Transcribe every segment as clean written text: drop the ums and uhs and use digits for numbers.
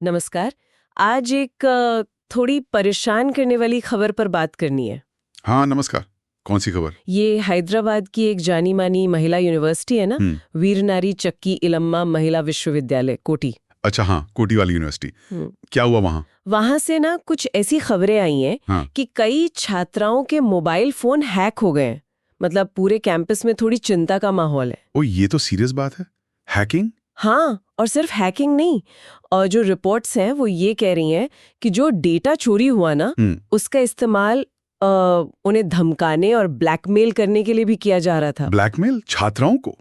नमस्कार। आज एक थोड़ी परेशान करने वाली खबर पर बात करनी है। हाँ नमस्कार। कौन सी खबर? ये हैदराबाद की एक जानी मानी महिला यूनिवर्सिटी है ना, वीरनारी चक्की इलम्मा महिला विश्वविद्यालय कोटी। अच्छा हाँ, कोटी वाली यूनिवर्सिटी। क्या हुआ वहाँ? वहां से ना कुछ ऐसी खबरें आई हैं हाँ। कि कई छात्राओं के मोबाइल फोन हैक हो गए हैं। मतलब पूरे कैंपस में थोड़ी चिंता का माहौल है। ओ ये तो सीरियस बात है। हैकिंग? हाँ, और सिर्फ हैकिंग नहीं, और जो रिपोर्ट्स हैं वो ये कह रही हैं कि जो डेटा चोरी हुआ ना, उसका इस्तेमाल उन्हें धमकाने और ब्लैकमेल करने के लिए भी किया जा रहा था। ब्लैकमेल छात्राओं को?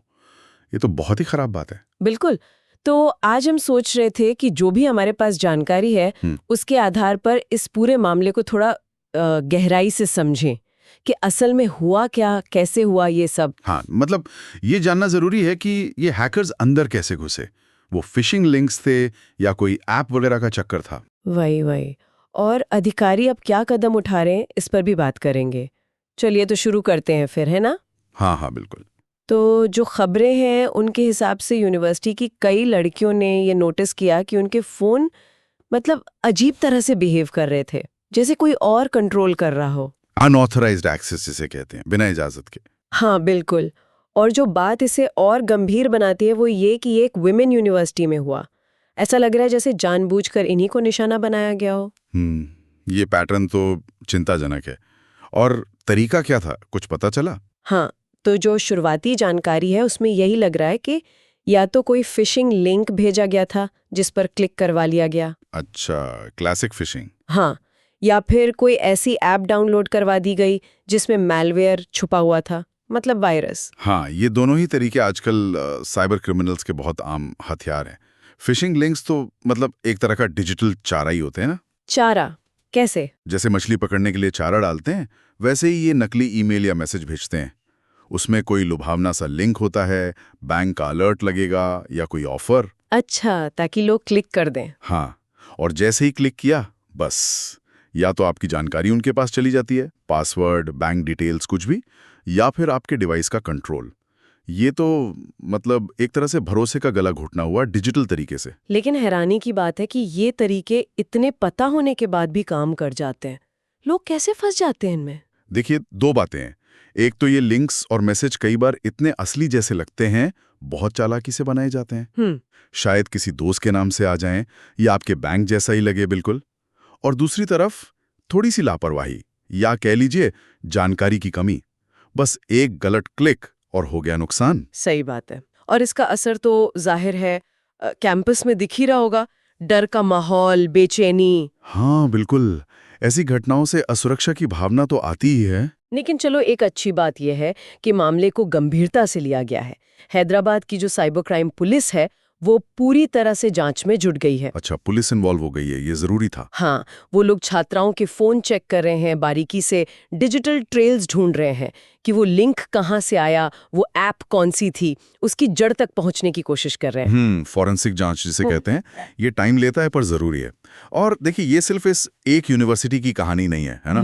ये तो बहुत ही खराब बात है। बिल्कुल। तो आज हम सोच रहे थे कि जो भी हमारे पास जानकारी है उसके आधार पर इस पूरे मामले को थोड़ा गहराई से समझें कि असल में हुआ क्या, कैसे हुआ ये सब। हाँ मतलब ये जानना जरूरी है कि ये हैकर्स अंदर कैसे घुसे। वो फिशिंग लिंक्स थे या कोई ऐप वगैरह का चक्कर था? वही और अधिकारी अब क्या कदम उठा रहे हैं इस पर भी बात करेंगे। चलिए तो शुरू करते हैं फिर, है ना? हाँ बिल्कुल। तो जो खबरें हैं उनके हिसाब से यूनिवर्सिटी की कई लड़कियों ने ये नोटिस किया कि उनके फोन मतलब अजीब तरह से बिहेव कर रहे थे, जैसे कोई और कंट्रोल कर रहा हो। अनऑथराइज्ड एक्सेस जिसे कहते हैं, बिना इजाजत के। हाँ बिल्कुल। और जो बात इसे और गंभीर बनाती है वो ये कि ये एक विमेन यूनिवर्सिटी में हुआ। ऐसा लग रहा है जैसे जानबूझकर इन्हीं को निशाना बनाया गया हो। ये पैटर्न तो चिंताजनक है। और तरीका क्या था, कुछ पता चला? हाँ, तो जो शुरुआती जानकारी है उसमें यही लग रहा है कि या तो कोई फिशिंग लिंक भेजा गया था जिस पर क्लिक करवा लिया गया। अच्छा, क्लासिक फिशिंग। हाँ, या फिर कोई ऐसी ऐप डाउनलोड करवा दी गई जिसमें मैलवेयर छुपा हुआ था, मतलब वायरस। हाँ, ये दोनों ही तरीके आजकल साइबर क्रिमिनल्स के बहुत आम हथियार हैं। फिशिंग लिंक्स तो मतलब एक तरह का डिजिटल चारा ही होते हैं ना? चारा कैसे? जैसे मछली पकड़ने के लिए चारा डालते हैं, वैसे ही ये नकली ईमेल या मैसेज भेजते हैं। उसमें कोई लुभावना सा लिंक होता है, बैंक का अलर्ट लगेगा या कोई ऑफर। अच्छा, ताकि लोग क्लिक कर दें। हाँ, और जैसे ही क्लिक किया, बस या तो आपकी जानकारी उनके पास चली जाती है, पासवर्ड, बैंक डिटेल्स कुछ भी, या फिर आपके डिवाइस का कंट्रोल। ये तो मतलब एक तरह से भरोसे का गला घोटना हुआ डिजिटल तरीके से। लेकिन हैरानी की बात है कि ये तरीके इतने पता होने के बाद भी काम कर जाते हैं। लोग कैसे फंस जाते हैं इनमें? देखिए, दो बातें हैं। एक तो ये लिंक्स और मैसेज कई बार इतने असली जैसे लगते हैं, बहुत चालाकी से बनाए जाते हैं। शायद किसी दोस्त के नाम से आ जाएं या आपके बैंक जैसा ही लगे बिल्कुल। और दूसरी तरफ थोड़ी सी लापरवाही या कह लीजिए जानकारी की कमी। बस एक गलत क्लिक और हो गया नुकसान। सही बात है। और इसका असर तो जाहिर है कैंपस में दिख ही रहा होगा। डर का माहौल, बेचैनी। हाँ बिल्कुल, ऐसी घटनाओं से असुरक्षा की भावना तो आती ही है। लेकिन चलो, एक अच्छी बात यह है कि मामले को गंभीरता से लिया गया है। हैदराबाद की जो साइबर क्राइम पुलिस है वो पूरी तरह से जांच में जुट गई है। अच्छा, पुलिस इन्वॉल्व हो गई है, ये जरूरी था। हाँ, वो लोग छात्राओं के फोन चेक कर रहे हैं, बारीकी से डिजिटल ट्रेल्स ढूंढ रहे हैं कि वो लिंक कहाँ से आया, वो ऐप कौन सी थी, उसकी जड़ तक पहुंचने की कोशिश कर रहे हैं। फॉरेंसिक जांच जिसे कहते हैं, ये टाइम लेता है पर जरूरी है। और देखिए, ये सिर्फ इस एक यूनिवर्सिटी की कहानी नहीं है ना?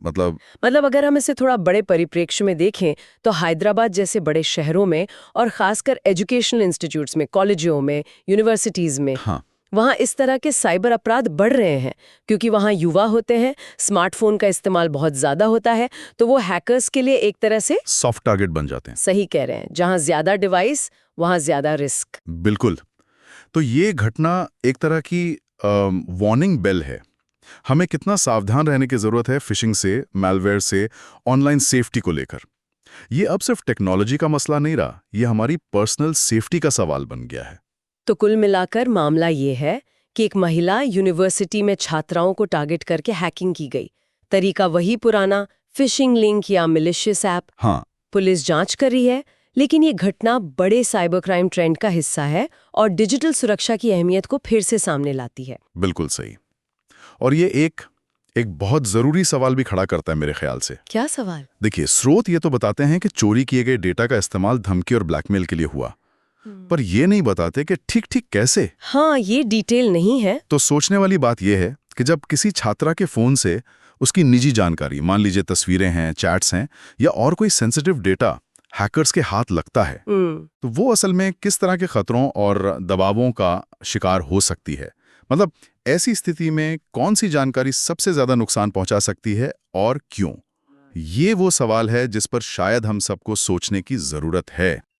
मतलब अगर हम इसे थोड़ा बड़े परिप्रेक्ष्य में देखें तो हैदराबाद जैसे बड़े शहरों में और खासकर एजुकेशनल इंस्टीट्यूट्स में, कॉलेजों में, यूनिवर्सिटीज में, हाँ, वहाँ इस तरह के साइबर अपराध बढ़ रहे हैं क्योंकि वहाँ युवा होते हैं, स्मार्टफोन का इस्तेमाल बहुत ज्यादा होता है, तो वो हैकर्स के लिए एक तरह से सॉफ्ट टारगेट बन जाते हैं। सही कह रहे हैं, जहाँ ज्यादा डिवाइस वहाँ ज्यादा रिस्क। बिल्कुल। तो ये घटना एक तरह की वार्निंग बेल है। हमें कितना सावधान रहने की जरूरत है फिशिंग से, मैलवेयर से, ऑनलाइन सेफ्टी को लेकर। ये अब सिर्फ टेक्नोलॉजी का मसला नहीं रहा, ये हमारी पर्सनल सेफ्टी का सवाल बन गया है। तो कुल मिलाकर मामला ये है कि एक महिला यूनिवर्सिटी में छात्राओं को टारगेट करके हैकिंग की गई। तरीका वही पुराना, फिशिंग लिंक या मिलिशियस ऐप। हाँ, पुलिस जांच कर रही है, लेकिन ये घटना बड़े साइबर क्राइम ट्रेंड का हिस्सा है और डिजिटल सुरक्षा की अहमियत को फिर से सामने लाती है। बिल्कुल सही। और ये एक बहुत जरूरी सवाल भी खड़ा करता है मेरे ख्याल से। क्या सवाल? देखिए, स्रोत ये तो बताते हैं कि चोरी किए गए डेटा का इस्तेमाल धमकी और ब्लैकमेल के लिए हुआ, पर ये नहीं बताते कि ठीक कैसे। हाँ, ये डिटेल नहीं है। तो सोचने वाली बात यह है कि जब किसी छात्रा के फोन से उसकी निजी जानकारी, मान लीजिए तस्वीरें हैं, चैट्स हैं या और कोई सेंसिटिव डेटा हैकर्स के हाथ लगता है, तो वो असल में किस तरह के खतरों और दबावों का शिकार हो सकती है। मतलब ऐसी स्थिति में कौन सी जानकारी सबसे ज्यादा नुकसान पहुंचा सकती है और क्यों? ये वो सवाल है जिस पर शायद हम सबको सोचने की जरूरत है।